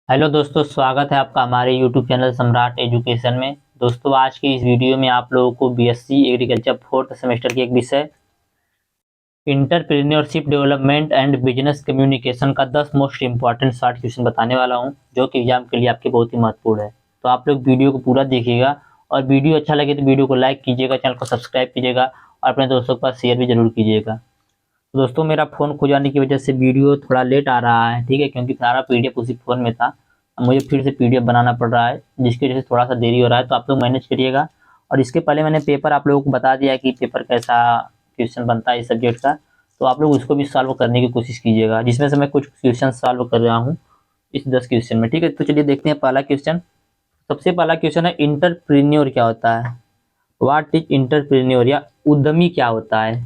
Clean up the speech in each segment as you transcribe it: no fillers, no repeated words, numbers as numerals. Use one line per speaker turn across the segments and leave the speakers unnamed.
Hello दोस्तों, स्वागत है आपका हमारे यूट्यूब चैनल सम्राट एजुकेशन में। दोस्तों, आज की इस वीडियो में आप लोगों को बीएससी एग्रीकल्चर फोर्थ सेमेस्टर की एक विषय entrepreneurship development and business communication का 10 मोस्ट इंपॉर्टेंट शॉर्ट क्वेश्चन बताने वाला हूं, जो कि एग्जाम के लिए आपके बहुत ही महत्वपूर्ण है। तो आप लोग वीडियो को पूरा देखिएगा और वीडियो अच्छा लगे तो वीडियो को लाइक कीजिएगा, चैनल को सब्सक्राइब कीजिएगा और अपने दोस्तों के पास शेयर भी जरूर कीजिएगा। तो दोस्तों, मेरा फ़ोन खो जाने की वजह से वीडियो थोड़ा लेट आ रहा है, ठीक है, क्योंकि सारा पीडीएफ उसी फ़ोन में था। अब मुझे फिर से पीडीएफ बनाना पड़ रहा है, जिसकी वजह से थोड़ा सा देरी हो रहा है, तो आप लोग मैनेज करिएगा। और इसके पहले मैंने पेपर आप लोगों को बता दिया कि पेपर कैसा क्वेश्चन बनता है इस सब्जेक्ट का, तो आप लोग उसको भी सॉल्व करने की कोशिश कीजिएगा, जिसमें से मैं कुछ क्वेश्चन सॉल्व कर रहा हूँ इस 10 क्वेश्चन में, ठीक है। तो चलिए देखते हैं पहला क्वेश्चन। सबसे पहला क्वेश्चन है, इंटरप्रेन्योर क्या होता है? व्हाट इज इंटरप्रेन्योर, या उद्यमी क्या होता है?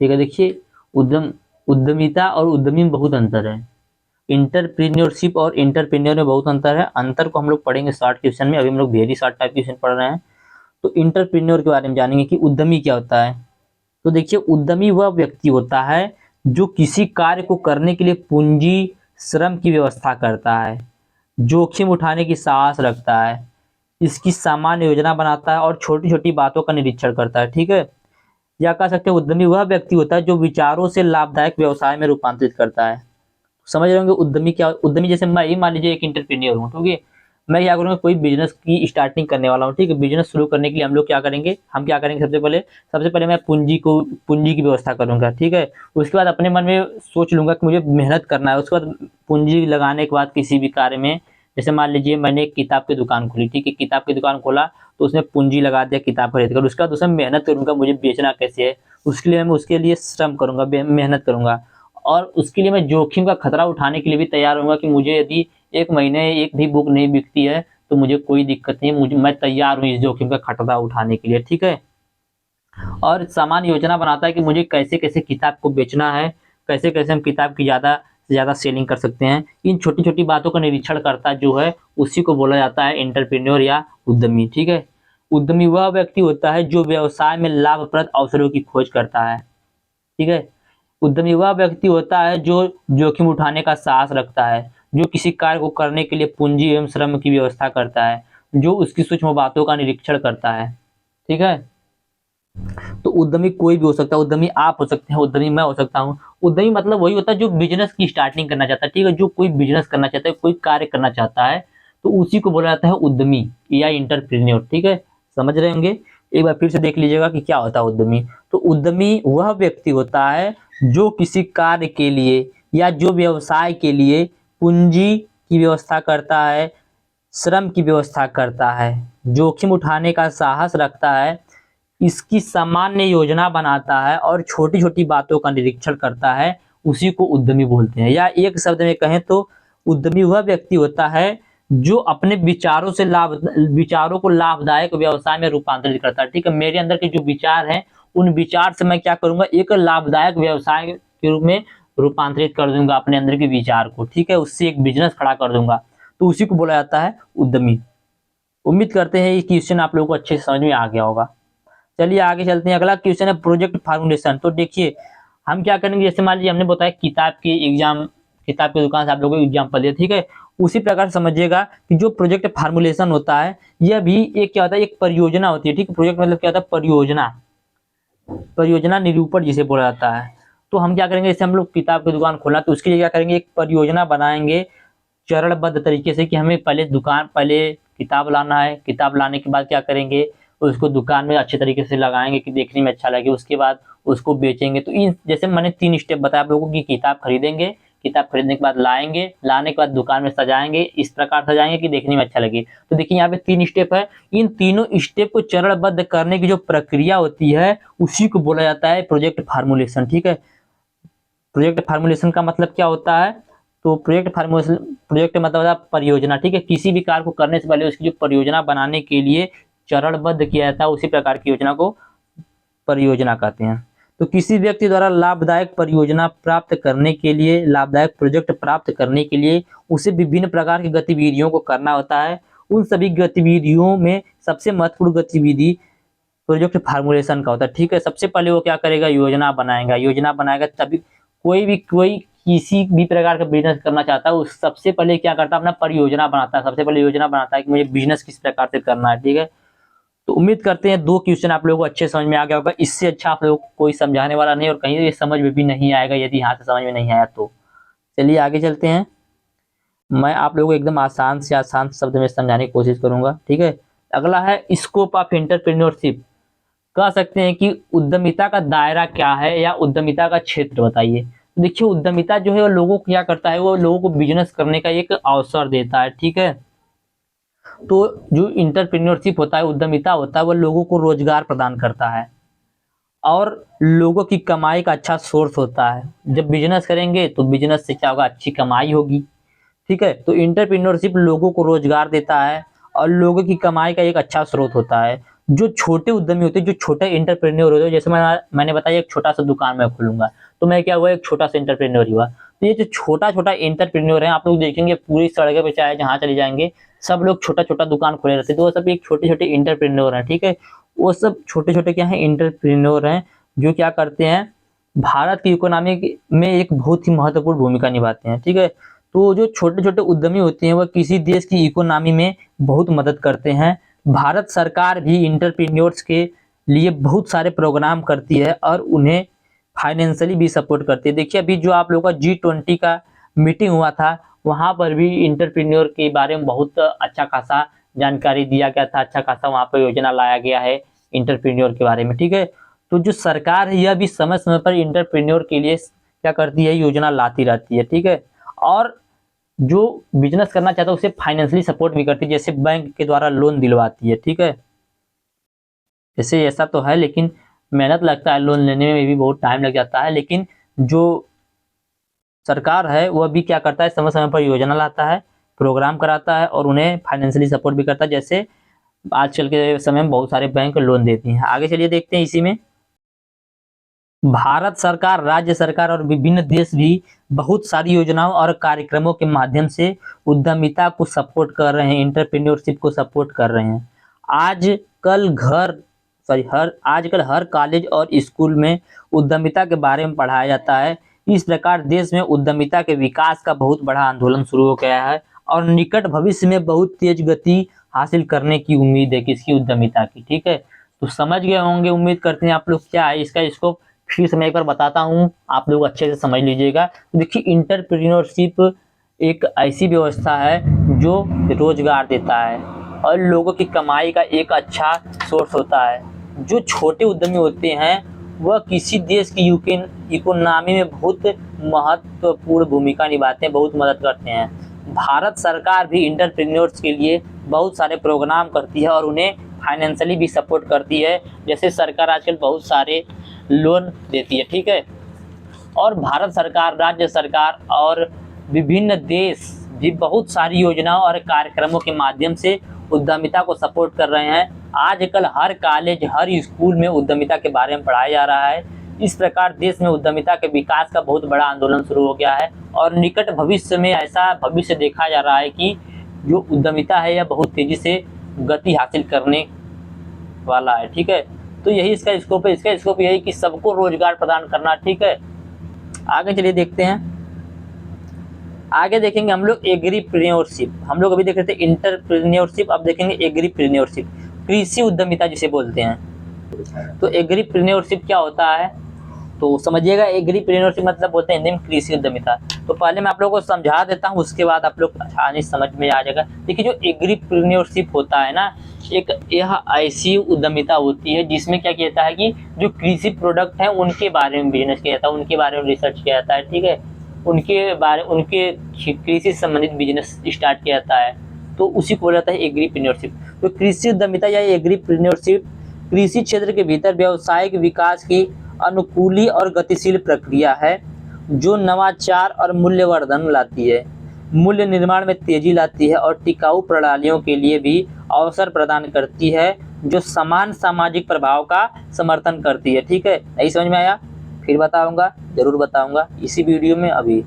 ठीक है, देखिए, उद्यम उद्यमिता और उद्यमी में बहुत अंतर है। इंटरप्रेन्योरशिप और इंटरप्रेन्योर में बहुत अंतर है। अंतर को हम लोग पढ़ेंगे शॉर्ट क्वेश्चन में। अभी हम लोग वेरी शॉर्ट टाइप क्वेश्चन पढ़ रहे हैं। तो इंटरप्रेन्योर के बारे में जानेंगे कि उद्यमी क्या होता है। तो देखिए, उद्यमी वह व्यक्ति होता है जो किसी कार्य को करने के लिए पूंजी श्रम की व्यवस्था करता है, जोखिम उठाने की साहस रखता है, इसकी सामान्य योजना बनाता है और छोटी छोटी बातों का निरीक्षण करता है, ठीक है। या कह सकते हैं उद्यमी वह व्यक्ति होता है जो विचारों से लाभदायक व्यवसाय में रूपांतरित करता है। समझ रहे होंगे उद्यमी क्या। उद्यमी जैसे मैं ही मान लीजिए एक इंटरप्रेन्योर हूँ, ठीक है। मैं क्या करूँगा, कोई बिजनेस की स्टार्टिंग करने वाला हूँ, ठीक है। बिजनेस शुरू करने के लिए हम लोग क्या करेंगे, सबसे पहले मैं पूंजी की व्यवस्था करूंगा, ठीक है। उसके बाद अपने मन में सोच लूंगा कि मुझे मेहनत करना है। उसके बाद पूंजी लगाने के बाद किसी भी कार्य में, जैसे मान लीजिए मैंने एक किताब की दुकान खोली, ठीक है। किताब की दुकान खोला तो उसमें पूंजी लगा दिया किताब खरीद कर। उसके बाद उसमें मेहनत करूंगा, मुझे बेचना कैसे है, उसके लिए श्रम करूंगा, मेहनत करूंगा। और उसके लिए मैं जोखिम का खतरा उठाने के लिए भी तैयार रहूंगा कि मुझे यदि एक महीने एक भी बुक नहीं बिकती है तो मुझे कोई दिक्कत नहीं है, मैं तैयार हूँ इस जोखिम का खतरा उठाने के लिए, ठीक है। और सामान्य योजना बनाता है कि मुझे कैसे कैसे किताब को बेचना है, कैसे कैसे हम किताब की ज़्यादा से ज़्यादा सेलिंग कर सकते हैं। इन छोटी छोटी बातों का निरीक्षण करता जो है, उसी को बोला जाता है इंटरप्रेन्योर या उद्यमी, ठीक है। उद्यमी वह व्यक्ति होता है जो व्यवसाय में लाभप्रद अवसरों की खोज करता है, ठीक है। उद्यमी वह व्यक्ति होता है जो जोखिम उठाने का साहस रखता है, जो किसी कार्य को करने के लिए पूंजी एवं श्रम की व्यवस्था करता है, जो उसकी सूक्ष्म बातों का निरीक्षण करता है, ठीक है। तो उद्यमी कोई भी हो सकता है, उद्यमी आप हो सकते हैं, उद्यमी मैं हो सकता हूँ। उद्यमी मतलब वही होता है जो बिजनेस की स्टार्टिंग करना चाहता है, ठीक है। जो कोई बिजनेस करना चाहता है, कोई कार्य करना चाहता है, तो उसी को बोला जाता है उद्यमी या इंटरप्रेन्योर, ठीक है। समझ रहे होंगे। एक बार फिर से देख लीजिएगा कि क्या होता है उद्यमी। तो उद्यमी वह व्यक्ति होता है जो किसी कार्य के लिए या जो व्यवसाय के लिए पूंजी की व्यवस्था करता है, श्रम की व्यवस्था करता है, जोखिम उठाने का साहस रखता है, इसकी सामान्य योजना बनाता है और छोटी छोटी बातों का निरीक्षण करता है, उसी को उद्यमी बोलते हैं। या एक शब्द में कहें तो उद्यमी वह व्यक्ति होता है जो अपने विचारों को लाभदायक व्यवसाय में रूपांतरित करता है, ठीक है। मेरे अंदर के जो विचार हैं, उन विचार से मैं क्या करूंगा, एक लाभदायक व्यवसाय के रूप में रूपांतरित कर दूंगा अपने अंदर के विचार को, ठीक है। उससे एक बिजनेस खड़ा कर दूंगा, तो उसी को बोला जाता है उद्यमी। उम्मीद करते हैं ये क्वेश्चन आप लोगों को अच्छे से समझ में आ गया होगा। चलिए आगे चलते हैं। अगला क्वेश्चन है प्रोजेक्ट फार्मूलेशन। तो देखिए, हम क्या करेंगे, जैसे मान लीजिए हमने बताया किताब की दुकान से आप लोगों को एग्जाम्पल दिया, ठीक है। उसी प्रकार समझिएगा कि जो प्रोजेक्ट फार्मूलेशन होता है, यह भी एक क्या होता है, एक परियोजना होती है, ठीक है। प्रोजेक्ट मतलब क्या होता है, परियोजना, परियोजना निरूपण जिसे बोला जाता है। तो हम क्या करेंगे, जैसे हम लोग किताब की दुकान खोला तो उसके लिए क्या करेंगे, एक परियोजना बनाएंगे चरणबद्ध तरीके से कि हमें पहले किताब लाना है। किताब लाने के बाद क्या करेंगे, उसको दुकान में अच्छे तरीके से लगाएंगे कि देखने में अच्छा लगे। उसके बाद उसको बेचेंगे। तो इन जैसे मैंने 3 स्टेप बताया आप लोगों को कि किताब खरीदेंगे, किताब खरीदने के बाद लाएंगे, लाने के बाद दुकान में सजाएंगे, इस प्रकार सजाएंगे कि देखने में अच्छा लगे। तो देखिए यहाँ पे 3 स्टेप है। इन तीनों स्टेप को चरणबद्ध करने की जो प्रक्रिया होती है, उसी को बोला जाता है प्रोजेक्ट फार्मूलेशन, ठीक है। प्रोजेक्ट फार्मूलेशन का मतलब क्या होता है, तो प्रोजेक्ट मतलब होता है परियोजना, ठीक है। किसी भी कार्य को करने से पहले उसकी जो परियोजना बनाने के लिए चरणबद्ध किया जाता है, उसी प्रकार की योजना को परियोजना कहते हैं। तो किसी व्यक्ति द्वारा लाभदायक प्रोजेक्ट प्राप्त करने के लिए उसे विभिन्न प्रकार की गतिविधियों को करना होता है। उन सभी गतिविधियों में सबसे महत्वपूर्ण गतिविधि प्रोजेक्ट फार्मूलेशन का होता है, ठीक है। सबसे पहले वो क्या करेगा, योजना बनाएगा। योजना बनाएगा तभी कोई किसी भी प्रकार का बिजनेस करना चाहता है वो सबसे पहले क्या करता है, अपना परियोजना बनाता है। सबसे पहले योजना बनाता है कि मुझे बिजनेस किस प्रकार से करना है, ठीक है। तो उम्मीद करते हैं 2 क्वेश्चन आप लोगों को अच्छे समझ में आ गया होगा। इससे अच्छा आप लोगों को कोई समझाने वाला नहीं और कहीं ये समझ में भी नहीं आएगा यदि यहाँ से समझ में नहीं आया तो। चलिए आगे चलते हैं। मैं आप लोगों को एकदम आसान से आसान शब्द में समझाने की कोशिश करूंगा, ठीक है। अगला है स्कोप ऑफ एंटरप्रेन्योरशिप। कह सकते हैं कि उद्यमिता का दायरा क्या है या उद्यमिता का क्षेत्र बताइए। तो देखिए उद्यमिता जो है वो लोगों को क्या करता है, वो लोगों को बिजनेस करने का एक अवसर देता है, ठीक है। तो जो इंटरप्रेन्योरशिप होता है, उद्यमिता होता है, वो लोगों को रोजगार प्रदान करता है और लोगों की कमाई का अच्छा सोर्स होता है। जब बिजनेस करेंगे तो बिजनेस से क्या होगा, अच्छी कमाई होगी, ठीक है। तो इंटरप्रेन्योरशिप लोगों को रोजगार देता है और लोगों की कमाई का एक अच्छा स्रोत होता है। जो छोटे उद्यमी होते हैं, जो छोटे इंटरप्रेन्योर होते हैं, जैसे मैंने बताया एक छोटा सा दुकान मैं खोलूंगा तो मैं क्या हुआ, एक छोटा सा इंटरप्रेन्योर हुआ। तो ये जो छोटा छोटा इंटरप्रेन्योर है, आप लोग देखेंगे पूरी सड़कों पे चाहे जहाँ चले जाएंगे सब लोग छोटा छोटा दुकान खोले रहते हैं, तो वो सब एक छोटे छोटे इंटरप्रेन्योर हैं, ठीक है। वो सब छोटे छोटे क्या है, इंटरप्रेन्योर हैं, जो क्या करते हैं, भारत की इकोनॉमी में एक बहुत ही महत्वपूर्ण भूमिका निभाते हैं, ठीक है। तो जो छोटे छोटे उद्यमी होते हैं वह किसी देश की इकोनॉमी में बहुत मदद करते हैं। भारत सरकार भी इंटरप्रेन्योर्स के लिए बहुत सारे प्रोग्राम करती है और उन्हें फाइनेंशियली भी सपोर्ट करती है। देखिए अभी जो आप लोगों का G20 का मीटिंग हुआ था, वहां पर भी इंटरप्रेन्योर के बारे में बहुत अच्छा खासा जानकारी दिया गया था, अच्छा खासा वहां पर योजना लाया गया है इंटरप्रेन्योर के बारे में, ठीक है। तो जो सरकार है यह भी समय समय पर इंटरप्रेन्योर के लिए क्या करती है, योजना लाती रहती है, ठीक है। और जो बिजनेस करना चाहता है उसे फाइनेंशियली सपोर्ट भी करती है, जैसे बैंक के द्वारा लोन दिलवाती है, ठीक है। जैसे ऐसा तो है, लेकिन मेहनत लगता है, लोन लेने में भी बहुत टाइम लग जाता है, लेकिन जो सरकार है वह भी क्या करता है, समय समय पर योजना लाता है, प्रोग्राम कराता है और उन्हें फाइनेंशियली सपोर्ट भी करता है। जैसे आजकल के समय में बहुत सारे बैंक लोन देती हैं। आगे चलिए देखते हैं इसी में। भारत सरकार, राज्य सरकार और विभिन्न देश भी बहुत सारी योजनाओं और कार्यक्रमों के माध्यम से उद्यमिता को सपोर्ट कर रहे हैं, इंटरप्रेन्योरशिप को सपोर्ट कर रहे हैं। आजकल हर कॉलेज और स्कूल में उद्यमिता के बारे में पढ़ाया जाता है। इस प्रकार देश में उद्यमिता के विकास का बहुत बड़ा आंदोलन शुरू हो गया है और निकट भविष्य में बहुत तेज गति हासिल करने की उम्मीद है किसकी, उद्यमिता की, ठीक है। तो समझ गए होंगे, उम्मीद करते हैं आप लोग, क्या है इसका स्कोप। फिर से मैं एक बार बताता हूँ, आप लोग अच्छे से समझ लीजिएगा। तो देखिए इंटरप्रेन्योरशिप एक ऐसी व्यवस्था है जो रोजगार देता है और लोगों की कमाई का एक अच्छा सोर्स होता है। जो छोटे उद्यमी होते हैं वह किसी देश की इकोनॉमी में बहुत महत्वपूर्ण भूमिका निभाते हैं, बहुत मदद करते हैं। भारत सरकार भी इंटरप्रेन्योर्स के लिए बहुत सारे प्रोग्राम करती है और उन्हें फाइनेंशियली भी सपोर्ट करती है। जैसे सरकार आजकल बहुत सारे लोन देती है, ठीक है। और भारत सरकार, राज्य सरकार और विभिन्न देश भी बहुत सारी योजनाओं और कार्यक्रमों के माध्यम से उद्यमिता को सपोर्ट कर रहे हैं। आजकल हर कॉलेज, हर स्कूल में उद्यमिता के बारे में पढ़ाया जा रहा है। इस प्रकार देश में उद्यमिता के विकास का बहुत बड़ा आंदोलन शुरू हो गया है और निकट भविष्य में ऐसा भविष्य देखा जा रहा है कि जो उद्यमिता है यह बहुत तेजी से गति हासिल करने वाला है, ठीक है। तो यही इसका स्कोप है। इसका स्कोप यही कि सबको रोजगार प्रदान करना, ठीक है। आगे चलिए देखते हैं। आगे देखेंगे हम लोग एग्रीप्रेन्योरशिप। हम लोग अभी देख रहे थे इंटरप्रेन्योरशिप, अब देखेंगे एग्रीप्रेन्योरशिप, कृषि उद्यमिता जिसे बोलते हैं। तो एग्रीप्रेन्योरशिप क्या होता है तो समझिएगा। एग्रीप्रेन्योरशिप मतलब बोलते हैं हिंदी में कृषि उद्यमिता। तो पहले मैं आप लोगों को समझा देता हूँ, उसके बाद आप लोग आसानी समझ में आ जाएगा। देखिए जो एग्रीप्रेन्योरशिप होता है ना, यह ऐसी उद्यमिता होती है जिसमें क्या किया जाता है कि जो कृषि प्रोडक्ट हैं उनके बारे में बिजनेस किया जाता है, उनके बारे में रिसर्च किया जाता है, ठीक है। उनके कृषि से संबंधित बिजनेस स्टार्ट किया जाता है, तो उसी को बोला जाता है एग्रीप्रेन्योरशिप। तो कृषि उद्यमिता या एग्रीप्रेन्योरशिप कृषि क्षेत्र के भीतर व्यावसायिक विकास की अनुकूली और गतिशील प्रक्रिया है जो नवाचार और मूल्यवर्धन लाती है, मूल्य निर्माण में तेजी लाती है और टिकाऊ प्रणालियों के लिए भी अवसर प्रदान करती है जो समान सामाजिक प्रभाव का समर्थन करती है, ठीक है। नहीं समझ में आया? फिर बताऊंगा, जरूर बताऊंगा इसी वीडियो में अभी।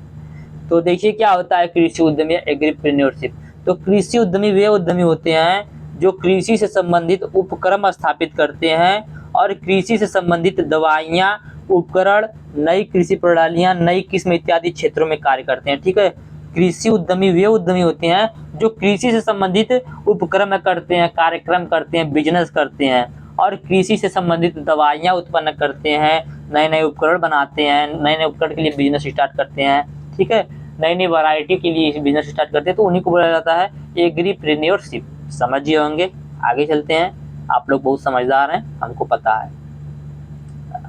तो देखिए क्या होता है कृषि उद्यमी, एग्रीप्रेन्योरशिप। तो कृषि उद्यमी वे उद्यमी होते हैं जो कृषि से संबंधित उपक्रम स्थापित करते हैं और कृषि से संबंधित दवाइयाँ, उपकरण, नई कृषि प्रणालियाँ, नई किस्म इत्यादि क्षेत्रों में कार्य करते हैं। ठीक है, कृषि उद्यमी वे उद्यमी होते हैं जो कृषि से संबंधित उपक्रम करते हैं, कार्यक्रम करते हैं, बिजनेस करते हैं और कृषि से संबंधित दवाइयाँ उत्पन्न करते हैं, नए नए उपकरण बनाते हैं, नए नए उपकरण के लिए बिजनेस स्टार्ट करते हैं। ठीक है, नई नई वैरायटी के लिए बिजनेस स्टार्ट करते हैं, तो उन्हीं को बोला जाता है एग्रीप्रेन्योरशिप। समझिए होंगे। आगे चलते हैं, आप लोग बहुत समझदार हैं, हमको पता है।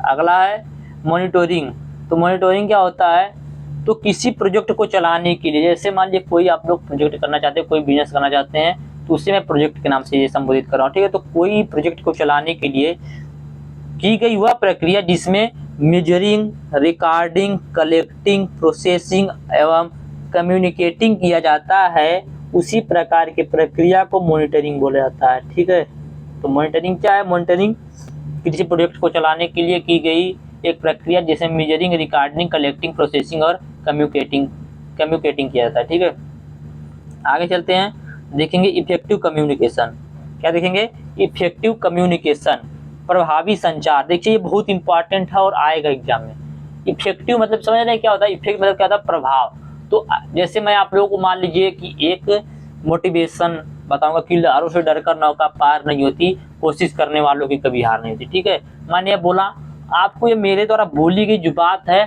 अगला है मॉनिटरिंग। तो मॉनिटरिंग क्या होता है, तो किसी प्रोजेक्ट को चलाने के लिए, जैसे मान लीजिए कोई आप लोग प्रोजेक्ट करना चाहते हैं, कोई बिजनेस करना चाहते हैं, तो उसे मैं प्रोजेक्ट के नाम से ये संबोधित कर रहा हूँ। ठीक है, तो कोई प्रोजेक्ट को चलाने के लिए की गई वह प्रक्रिया जिसमें मेजरिंग, रिकॉर्डिंग, कलेक्टिंग, प्रोसेसिंग एवं कम्युनिकेटिंग किया जाता है, उसी प्रकार की प्रक्रिया को मॉनिटरिंग बोला जाता है। ठीक है, तो मॉनिटरिंग क्या है? मॉनिटरिंग किसी प्रोजेक्ट को चलाने के लिए की गई एक प्रक्रिया जिसे मेजरिंग, रिकॉर्डिंग, कलेक्टिंग, प्रोसेसिंग और कम्युनिकेटिंग किया जाता है। ठीक है, आगे चलते हैं, देखेंगे इफेक्टिव कम्युनिकेशन। क्या देखेंगे? इफेक्टिव कम्युनिकेशन, प्रभावी संचार। देखिए ये बहुत इंपॉर्टेंट है और आएगा एग्जाम में। इफेक्टिव मतलब समझ रहे हैं क्या होता है? इफेक्ट मतलब क्या होता है? प्रभाव। तो जैसे मैं आप लोगों को मान लीजिए कि एक मोटिवेशन बताऊंगा कि लहरों से डरकर नौका पार नहीं होती, कोशिश करने वालों की कभी हार नहीं होती। ठीक है, मैंने बोला आपको, ये मेरे द्वारा बोली गई जो बात है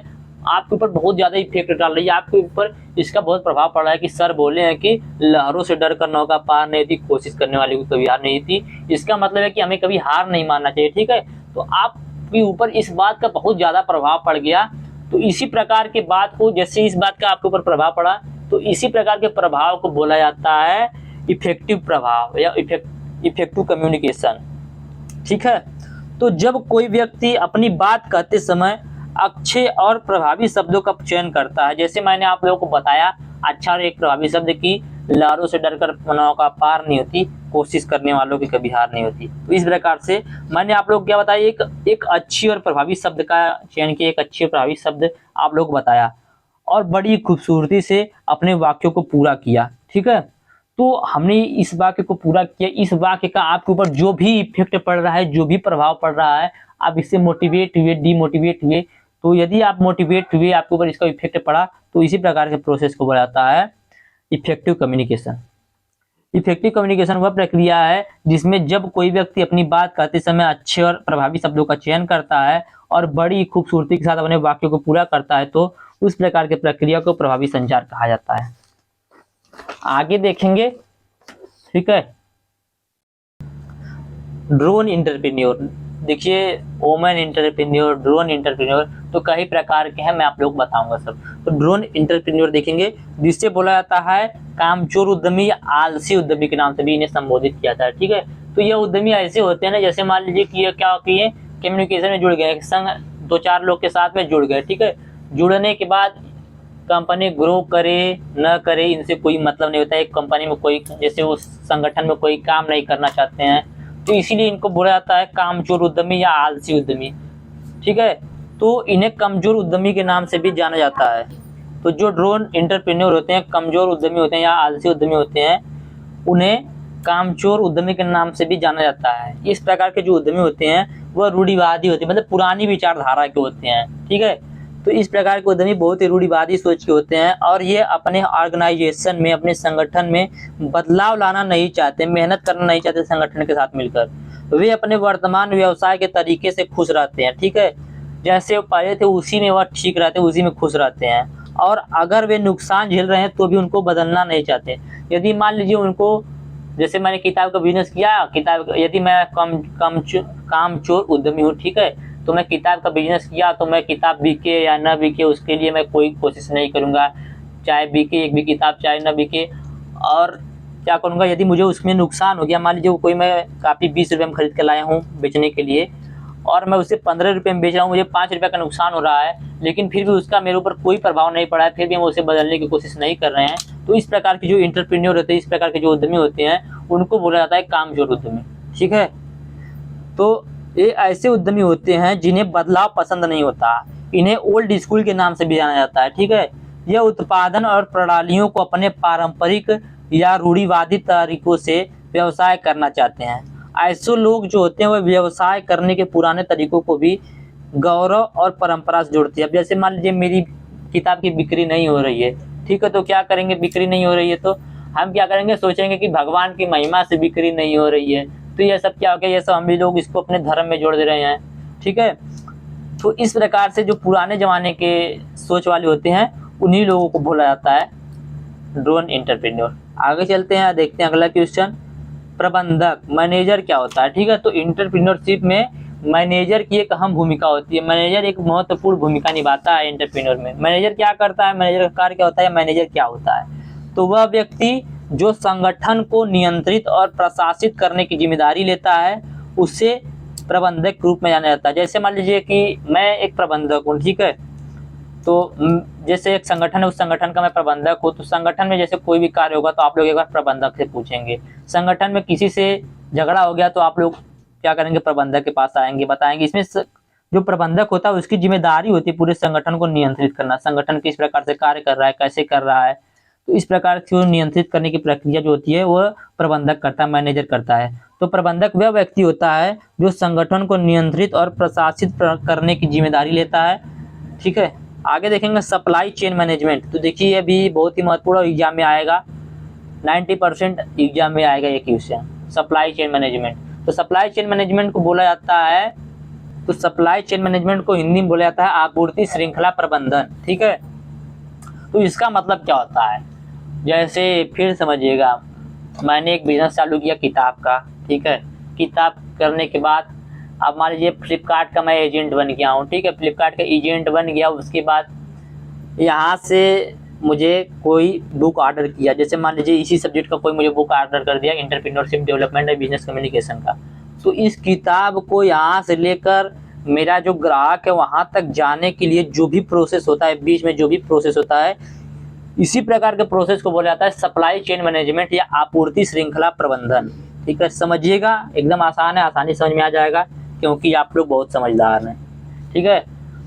आपके ऊपर बहुत ज्यादा इफेक्ट डाल रही है, आपके ऊपर इसका बहुत प्रभाव पड़ रहा है कि सर बोले हैं कि लहरों से डरकर नौका पार नहीं होती, कोशिश करने वाले को कभी हार नहीं होती। इसका मतलब है कि हमें कभी हार नहीं मानना चाहिए। ठीक है, तो आपके ऊपर इस बात का बहुत ज्यादा प्रभाव पड़ गया, तो इसी प्रकार के बात को, जैसे इस बात का आपके ऊपर प्रभाव पड़ा, तो इसी प्रकार के प्रभाव को बोला जाता है इफेक्टिव प्रभाव या इफेक्टिव कम्युनिकेशन। ठीक है, तो जब कोई व्यक्ति अपनी बात कहते समय अच्छे और प्रभावी शब्दों का चयन करता है, जैसे मैंने आप लोगों को बताया अच्छा और एक प्रभावी शब्द की लहरों से डरकर नौका पार नहीं होती, कोशिश करने वालों की कभी हार नहीं होती। तो इस प्रकार से मैंने आप लोग क्या बताया, एक अच्छी और प्रभावी शब्द का चयन किया, एक अच्छी और प्रभावी शब्द आप लोग बताया और बड़ी खूबसूरती से अपने वाक्यों को पूरा किया। ठीक है, तो हमने इस वाक्य को पूरा किया। इस वाक्य का आपके ऊपर जो भी इफेक्ट पड़ रहा है, जो भी प्रभाव पड़ रहा है, आप इससे मोटिवेट हुए, डिमोटिवेट हुए, तो यदि आप मोटिवेट हुए, आपके ऊपर इसका इफेक्ट पड़ा, तो इसी प्रकार के प्रोसेस को बोला जाता है इफेक्टिव कम्युनिकेशन। इफेक्टिव कम्युनिकेशन वह प्रक्रिया है जिसमें जब कोई व्यक्ति अपनी बात कहते समय अच्छे और प्रभावी शब्दों का चयन करता है और बड़ी खूबसूरती के साथ अपने वाक्यों को पूरा करता है, तो उस प्रकार की प्रक्रिया को प्रभावी संचार कहा जाता है। आगे देखेंगे। ठीक है, ड्रोन एंटरप्रेन्योर। देखिए वोमेन एंटरप्रेन्योर, ड्रोन एंटरप्रेन्योर, तो कई प्रकार के हैं, मैं आप लोग को बताऊंगा सब। तो ड्रोन एंटरप्रेन्योर देखेंगे, जिससे बोला जाता है कामचोर उद्यमी या आलसी उद्यमी के नाम से भी इन्हें संबोधित किया जाता है। ठीक है, तो ये उद्यमी ऐसे होते हैं ना, जैसे मान लीजिए कि ये क्या किए, कम्युनिकेशन में जुड़ गए, संग 2-4 लोग के साथ में जुड़ गए। ठीक है, जुड़ने के बाद कंपनी ग्रो करे न करे इनसे कोई मतलब नहीं होता है। एक कंपनी में कोई, जैसे उस संगठन में कोई काम नहीं करना चाहते हैं, तो इसीलिए इनको बोला जाता है कामचोर उद्यमी या आलसी उद्यमी। ठीक है, तो इन्हें कमजोर उद्यमी के नाम से भी जाना जाता है। तो जो ड्रोन एंटरप्रेन्योर होते हैं, कमजोर उद्यमी होते हैं या आलसी उद्यमी होते हैं, उन्हें कामचोर उद्यमी के नाम से भी जाना जाता है। इस प्रकार के जो उद्यमी होते हैं वह रूढ़िवादी होते हैं, मतलब पुरानी विचारधारा के होते हैं। ठीक है, तो इस प्रकार के उद्यमी बहुत ही रूढ़िवादी सोच के होते हैं और ये अपने ऑर्गेनाइजेशन में, अपने संगठन में बदलाव लाना नहीं चाहते, मेहनत करना नहीं चाहते संगठन के साथ मिलकर। वे अपने वर्तमान व्यवसाय के तरीके से खुश रहते हैं। ठीक है, जैसे वो पहले थे उसी में वह ठीक रहते हैं, उसी में खुश रहते हैं, और अगर वे नुकसान झेल रहे हैं तो भी उनको बदलना नहीं चाहते। यदि मान लीजिए उनको, जैसे मैंने किताब का बिजनेस किया, किताब, यदि मैं कामचोर उद्यमी हूँ, ठीक है, तो मैं किताब का बिजनेस किया, तो मैं किताब बिके या न बिके उसके लिए मैं कोई कोशिश नहीं करूँगा, चाहे बिके एक भी किताब, चाहे न बिके। और क्या करूँगा, यदि मुझे उसमें नुकसान हो गया, मान लीजिए कोई मैं कापी 20 रुपये में खरीद के लाया हूँ बेचने के लिए और मैं उसे 15 रुपये में बेच रहा हूँ, मुझे 5 रुपये का नुकसान हो रहा है, लेकिन फिर भी उसका मेरे ऊपर कोई प्रभाव नहीं पड़ा है, फिर भी हम उसे बदलने की कोशिश नहीं कर रहे हैं, तो इस प्रकार के जो एंटरप्रेन्योर होते हैं, इस प्रकार के जो उद्यमी होते हैं, उनको बोला जाता है कामचोर उद्यमी। ठीक है, तो ये ऐसे उद्यमी होते हैं जिन्हें बदलाव पसंद नहीं होता, इन्हें ओल्ड स्कूल के नाम से भी जाना जाता है। ठीक है, यह उत्पादन और प्रणालियों को अपने पारंपरिक या रूढ़िवादी तरीकों से व्यवसाय करना चाहते हैं। ऐसे लोग जो होते हैं वह व्यवसाय करने के पुराने तरीकों को भी गौरव और परंपरा से जोड़ती है। अब जैसे मान लीजिए मेरी किताब की बिक्री नहीं हो रही है, ठीक है, तो क्या करेंगे, बिक्री नहीं हो रही है तो हम क्या करेंगे, सोचेंगे कि भगवान की महिमा से बिक्री नहीं हो रही है, तो ये सब क्या हो गया, ये सब हम भी लोग इसको अपने धर्म में जोड़ दे रहे हैं, ठीक है। तो इस प्रकार से जो पुराने जमाने के सोच वाले होते हैं उन्हीं लोगों को बोला जाता है ड्रोन एंटरप्रेन्योर। आगे चलते हैं, देखते हैं अगला क्वेश्चन, प्रबंधक मैनेजर क्या होता है, ठीक है। तो एंटरप्रेन्योरशिप में मैनेजर की एक अहम भूमिका होती है। मैनेजर एक महत्वपूर्ण भूमिका निभाता है एंटरप्रेन्योर में। मैनेजर क्या करता है, मैनेजर का कार्य क्या होता है, मैनेजर क्या होता है, तो वह व्यक्ति जो संगठन को नियंत्रित और प्रशासित करने की जिम्मेदारी लेता है उसे प्रबंधक के रूप में जाना जाता है। जैसे मान लीजिए कि मैं एक प्रबंधक हूँ, ठीक है, तो जैसे एक संगठन है, उस संगठन का मैं प्रबंधक हूँ, तो संगठन में जैसे कोई भी कार्य होगा तो आप लोग एक बार प्रबंधक से पूछेंगे। संगठन में किसी से झगड़ा हो गया तो आप लोग क्या करेंगे, प्रबंधक के पास आएंगे, बताएंगे। इसमें जो प्रबंधक होता है उसकी जिम्मेदारी होती है पूरे संगठन को नियंत्रित करना, संगठन किस प्रकार से कार्य कर रहा है, कैसे कर रहा है, तो इस प्रकार से नियंत्रित करने की प्रक्रिया जो होती है वह प्रबंधक करता है, मैनेजर करता है। तो प्रबंधक वह व्यक्ति होता है जो संगठन को नियंत्रित और प्रशासित करने की जिम्मेदारी लेता है, ठीक है। आगे देखेंगे सप्लाई चेन मैनेजमेंट। तो देखिए ये भी बहुत ही महत्वपूर्ण एग्जाम में आएगा, 90% एग्जाम में आएगा ये क्वेश्चन, सप्लाई चेन मैनेजमेंट। तो सप्लाई चेन मैनेजमेंट को बोला जाता है, तो सप्लाई चेन मैनेजमेंट को हिंदी में बोला जाता है आपूर्ति श्रृंखला प्रबंधन, ठीक है। तो इसका मतलब क्या होता है, जैसे फिर समझिएगा, मैंने एक बिजनेस चालू किया किताब का, ठीक है। किताब करने के बाद अब मान लीजिए फ्लिपकार्ट का मैं एजेंट बन गया हूँ, ठीक है, फ्लिपकार्ट का एजेंट बन गया। उसके बाद यहाँ से मुझे कोई बुक ऑर्डर किया, जैसे मान लीजिए इसी सब्जेक्ट का कोई मुझे बुक ऑर्डर कर दिया, entrepreneurship development and business communication का। तो इस किताब को यहाँ से लेकर मेरा जो ग्राहक है वहाँ तक जाने के लिए जो भी प्रोसेस होता है, बीच में जो भी प्रोसेस होता है, इसी प्रकार के प्रोसेस को बोला जाता है सप्लाई चेन मैनेजमेंट या आपूर्ति श्रृंखला प्रबंधन, ठीक है। समझिएगा, एकदम आसान है, आसानी समझ में आ जाएगा क्योंकि आप लोग बहुत समझदार हैं, ठीक है।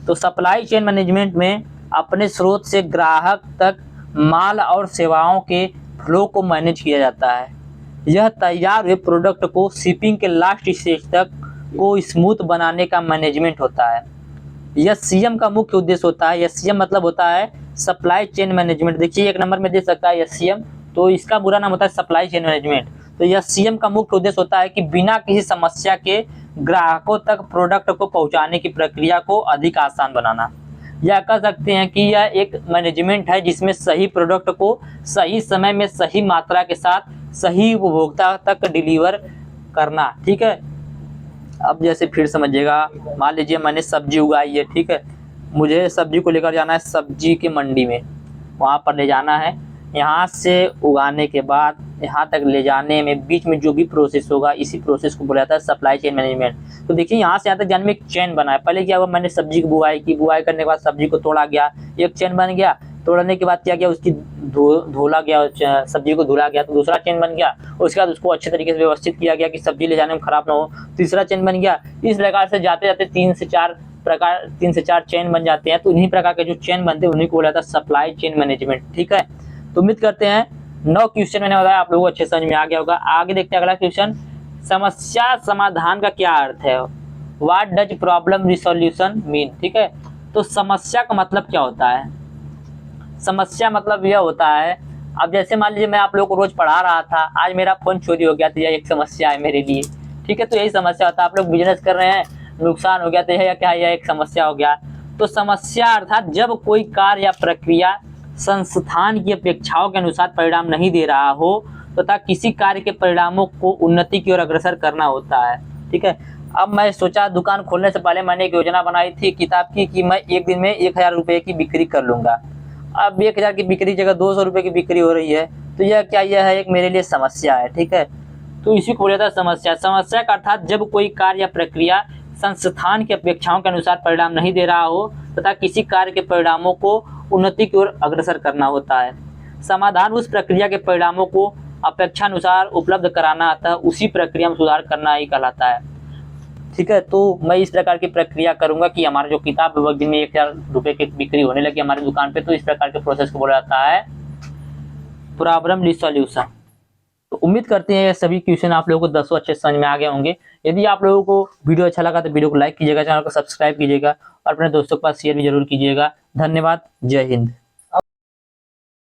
तो सप्लाई चेन मैनेजमेंट में अपने स्रोत से ग्राहक तक माल और सेवाओं के फ्लो को मैनेज किया जाता है। यह तैयार हुए प्रोडक्ट को शिपिंग के लास्ट स्टेज तक को स्मूथ बनाने का मैनेजमेंट होता है। यह सीएम का मुख्य उद्देश्य होता है। यह सीएम मतलब होता है सप्लाई चेन मैनेजमेंट। देखिए एक नंबर में दे सकता है एससीएम, तो इसका पूरा नाम होता है सप्लाई चेन मैनेजमेंट। तो यह सीएम का मुख्य उद्देश्य होता है कि बिना किसी समस्या के ग्राहकों तक प्रोडक्ट को पहुंचाने की प्रक्रिया को अधिक आसान बनाना। यह कह सकते हैं कि यह एक मैनेजमेंट है जिसमें सही प्रोडक्ट को सही समय में सही मात्रा के साथ सही उपभोक्ता तक डिलीवर करना, ठीक है। अब जैसे फिर समझिएगा, मान लीजिए मैंने सब्जी उगाई है, ठीक है, मुझे सब्जी को लेकर जाना है सब्जी की मंडी में, वहाँ पर ले जाना है। यहाँ से उगाने के बाद यहाँ तक ले जाने में बीच में जो भी प्रोसेस होगा, इसी प्रोसेस को बोला जाता है सप्लाई चेन मैनेजमेंट। तो देखिए यहाँ से यहाँ तक जाने में एक चेन बना है। पहले क्या हुआ, मैंने सब्जी की बुआई की, बुआई करने के बाद सब्जी को तोड़ा गया, एक चेन बन गया। तोड़ने के बाद क्या किया, उसकी धोला गया, सब्जी को धुला गया, तो दूसरा चेन बन गया। उसके बाद उसको अच्छे तरीके से व्यवस्थित किया गया कि सब्जी ले जाने में खराब ना हो, तीसरा चेन बन गया। इस प्रकार से जाते जाते 3 से 4 चेन बन जाते हैं। तो इन्हीं प्रकार के जो चेन बनते हैं उन्हीं को बोला जाता है सप्लाई चेन मैनेजमेंट, ठीक है। तो उम्मीद करते हैं 9 क्वेश्चन मैंने बताया आप लोगों को अच्छे समझ में आ गया होगा। आगे देखते हैं अगला क्वेश्चन, समस्या समाधान का क्या अर्थ है, what does problem resolution mean, ठीक है। तो समस्या का मतलब क्या होता है, समस्या मतलब यह होता है, अब जैसे मान लीजिए मैं आप लोगों को रोज पढ़ा रहा था, आज मेरा फोन चोरी हो गया तो यह एक समस्या है मेरे लिए, ठीक है। तो यही समस्या होता है, आप लोग बिजनेस कर रहे हैं, नुकसान हो गया तो यह क्या, यह एक समस्या हो गया। तो समस्या अर्थात जब कोई कार्य या प्रक्रिया संस्थान की अपेक्षाओं के अनुसार परिणाम नहीं दे रहा हो तथा किसी कार्य के परिणामों को उन्नति की ओर अग्रसर करना होता है, ठीक है। अब मैं सोचा, दुकान खोलने से पहले मैंने एक योजना बनाई थी किताब की कि मैं एक दिन में 1000 रुपये की बिक्री कर लूंगा। अब 1000 की बिक्री जगह 200 रुपये की बिक्री हो रही है, तो यह क्या, यह है एक मेरे लिए समस्या है, ठीक है। तो इसी को बोला जाता है समस्या। समस्या का अर्थात जब कोई कार्य या प्रक्रिया संस्थान की अपेक्षाओं के अनुसार परिणाम नहीं दे रहा हो तथा किसी कार्य के परिणामों को उन्नति की ओर अग्रसर करना होता है। समाधान उस प्रक्रिया के परिणामों को अपेक्षानुसार उपलब्ध कराना आता है, उसी प्रक्रिया में सुधार करना ही कहलाता है, ठीक है। तो मैं इस प्रकार की प्रक्रिया करूंगा कि हमारा जो किताब है दिन में 1000 रुपये की बिक्री होने लगी हमारी दुकान पे। तो इस प्रकार के प्रोसेस को बोला जाता है प्रॉब्लम रिसोल्यूशन। तो उम्मीद करते हैं सभी क्वेश्चन आप लोगों को 10 अच्छे समझ में आ गए होंगे। यदि आप लोगों को वीडियो अच्छा लगा तो वीडियो को लाइक कीजिएगा, चैनल को सब्सक्राइब कीजिएगा और अपने दोस्तों के पास शेयर भी जरूर कीजिएगा। धन्यवाद। जय हिंद।